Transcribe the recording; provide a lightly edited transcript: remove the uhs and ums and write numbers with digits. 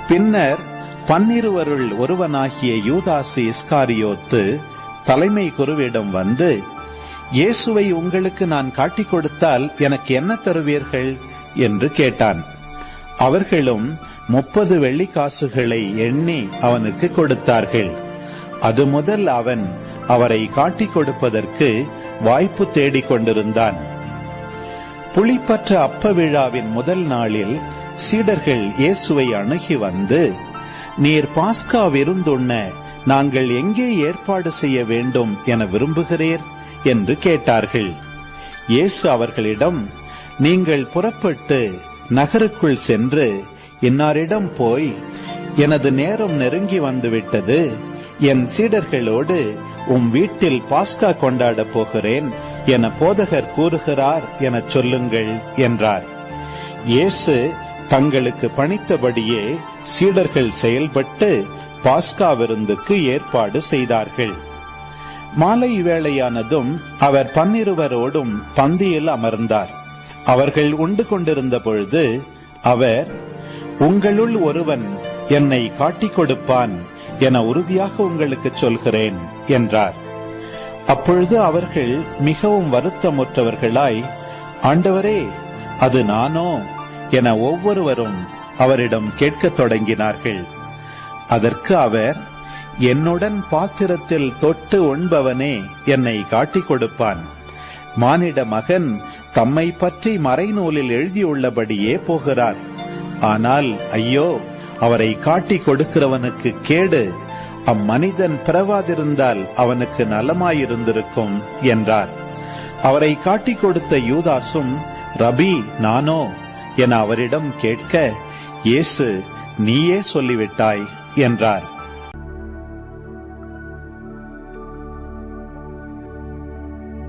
பின்னர் 12 ஒருவனாகிய யூதாசு இஸ்காரியோத்து தலைமை குருவிடம் வந்து, இயேசுவை உங்களுக்கு நான் காட்டிக் கொடுத்தால் எனக்கு என்ன தருவீர்கள் என்று கேட்டான். அவர்களும் 30 வெள்ளிக்காசுகளை எண்ணி அவனுக்கு கொடுத்தார்கள். அது முதல் அவன் அவரை காட்டிக் கொடுப்பதற்கு வாய்ப்பு தேடிக் கொண்டிருந்தான். புளிப்பற்ற அப்ப விழாவின் முதல் நாளில் சீடர்கள் இயேசுவை அணுகி வந்து, நீர் பாஸ்கா விருந்துண்ண நாங்கள் எங்கே ஏற்பாடு செய்ய வேண்டும் என விரும்புகிறீர் என்று கேட்டார்கள். இயேசு அவர்களிடம், நீங்கள் புறப்பட்டு நகருக்குள் சென்று இன்னாரிடம் போய், எனது நேரம் நெருங்கி வந்துவிட்டது, என் சீடர்களோடு வீட்டில் பாஸ்கா கொண்டாடப் போகிறேன் என போதகர் கூறுகிறார் எனச் சொல்லுங்கள் என்றார். இயேசு தங்களுக்கு பணித்தபடியே சீடர்கள் செயல்பட்டு பாஸ்கா விருந்துக்கு ஏற்பாடு செய்தார்கள். மாலை வேளையானதும் அவர் 12 பந்தியில் அமர்ந்தார். அவர்கள் உண்டு கொண்டிருந்த பொழுது அவர், உங்களுள் ஒருவன் என்னை காட்டிக் கொடுப்பான் என உறுதியாக உங்களுக்கு சொல்கிறேன் என்றார். அப்பொழுது அவர்கள் மிகவும் வருத்தமுற்றவர்களாய், ஆண்டவரே, அது நானோ என ஒவ்வொருவரும் அவரிடம் கேட்கத் தொடங்கினார்கள். அதற்கு அவர், என்னுடன் பாத்திரத்தில் தொட்டு உண்பவனே என்னை காட்டிக் கொடுப்பான். மானிட மகன் தம்மை பற்றி மறைநூலில் எழுதியுள்ளபடியே போகிறார். ஆனால் ஐயோ, அவரை காட்டிக் கொடுக்கிறவனுக்கு கேடு. அம்மனிதன் பிறவாதிருந்தால் அவனுக்கு நலமாயிருந்திருக்கும் என்றார். அவரை காட்டிக் கொடுத்த யூதாசும், ரபி, நானோ என அவரிடம் கேட்க, இயேசு, நீயே சொல்லிவிட்டாய் என்றார்.